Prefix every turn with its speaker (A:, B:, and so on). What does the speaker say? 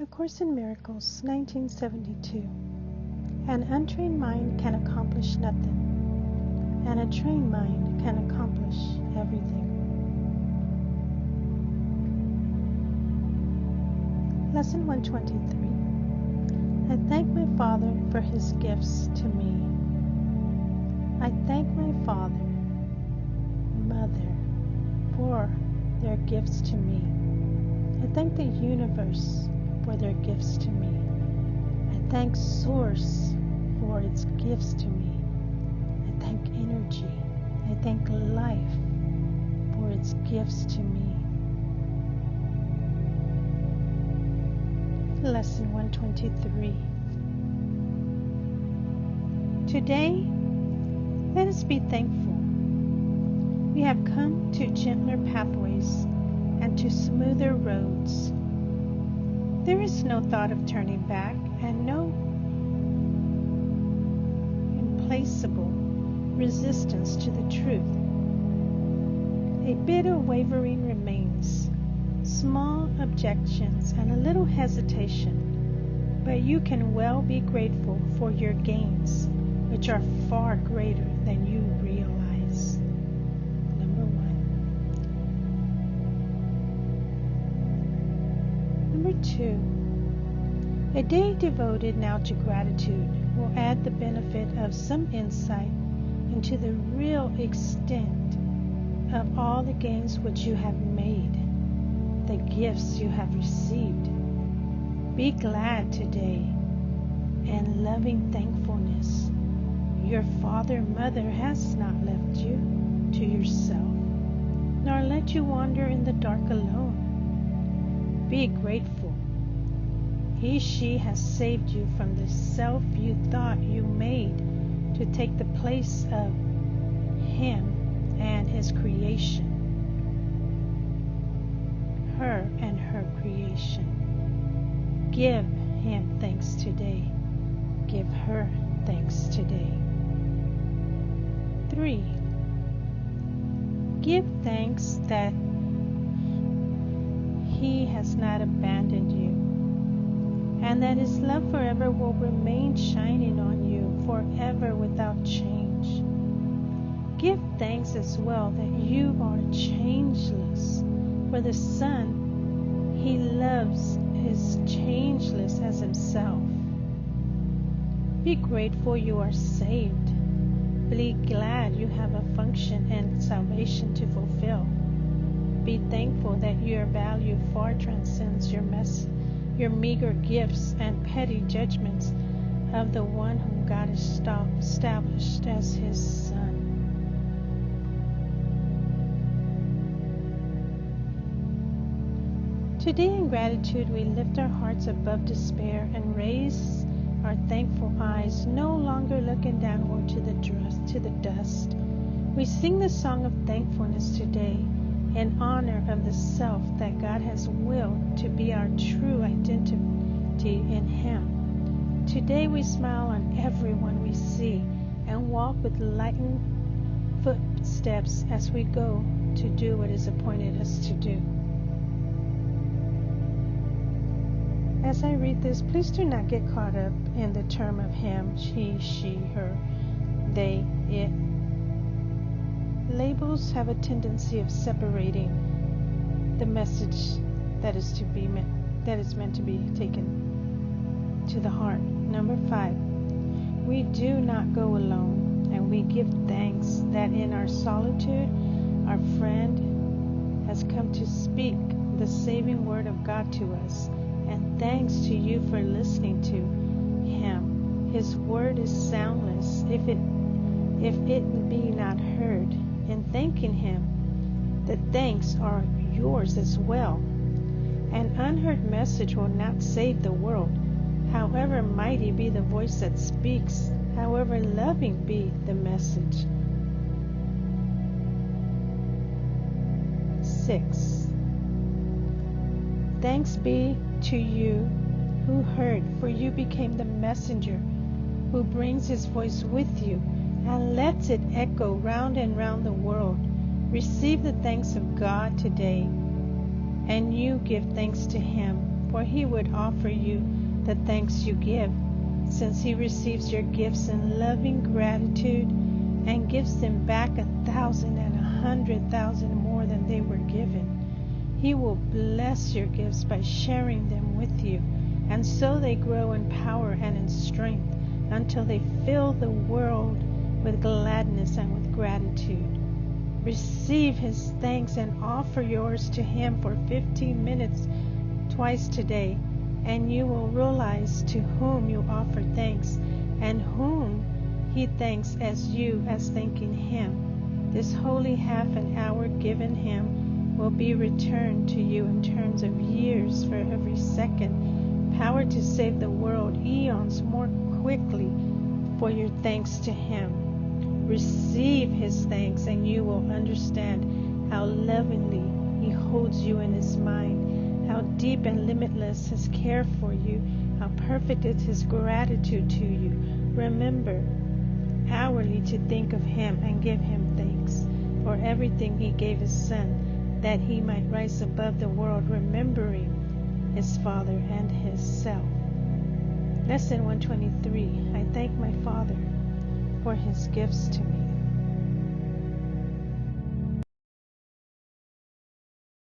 A: A Course in Miracles, 1972. An untrained mind can accomplish nothing, and a trained mind can accomplish everything. Lesson 123. I thank my Father for His gifts to me. I thank my Father, Mother, for their gifts to me. I thank the universe for their gifts to me. I thank Source for its gifts to me. I thank energy. I thank life for its gifts to me. Lesson 123. Today, let us be thankful. We have come to gentler pathways and to smoother roads. There is no thought of turning back and no implacable resistance to the truth. A bit of wavering remains, small objections and a little hesitation, but you can well be grateful for your gains, which are far greater than you realize. Number 1. Number 2. A day devoted now to gratitude will add the benefit of some insight into the real extent of all the gains which you have made, the gifts you have received. Be glad today and loving thankfulness. Your father, mother has not left you to yourself, nor let you wander in the dark alone. Be grateful. He, she has saved you from the self you thought you made to take the place of him and his creation. Her and her creation. Give him thanks today. Give her thanks today. 3. Give thanks that he has not abandoned you, and that his love forever will remain shining on you forever without change. Give thanks as well that you are changeless, for the Son he loves is changeless as himself. Be grateful you are saved. Be glad you have a function and salvation to fulfill. Be thankful that your value far transcends your meager gifts and petty judgments of the one whom God established as his Son. Today in gratitude we lift our hearts above despair and raise our thankful eyes, no longer looking downward to the dust. We sing the song of thankfulness today in honor of the self that God has willed to be our true identity in him. Today we smile on everyone we see and walk with lightened footsteps as we go to do what is appointed us to do. As I read this, please do not get caught up in the term of him, he, she, her, they, it. Labels have a tendency of separating the message that is meant to be taken to the heart. Number 5. We do not go alone, and we give thanks that in our solitude our friend has come to speak the saving word of God to us. And thanks to you for listening to him. His word is soundless if it be not heard. In thanking him, the thanks are yours as well. An unheard message will not save the world, however mighty be the voice that speaks, however loving be the message. 6. Thanks be to you who heard, for you became the messenger who brings his voice with you and lets it echo round and round the world. Receive the thanks of God today, and you give thanks to him for he would offer you the thanks you give, since he receives your gifts in loving gratitude and gives them back 1,000 and 100,000 more than they were given. He will bless your gifts by sharing them with you, and so they grow in power and in strength until they fill the world with gladness and with gratitude. Receive his thanks and offer yours to him for 15 minutes twice today, and you will realize to whom you offer thanks and whom he thanks as thanking him. This holy half an hour given him will be returned to you in terms of years for every second, power to save the world eons more quickly for your thanks to him. Receive his thanks and you will understand how lovingly he holds you in his mind, how deep and limitless his care for you, how perfect is his gratitude to you. Remember hourly to think of him and give him thanks for everything he gave his son, that he might rise above the world, remembering his Father and his self. Lesson 123. I thank my Father for his gifts to me.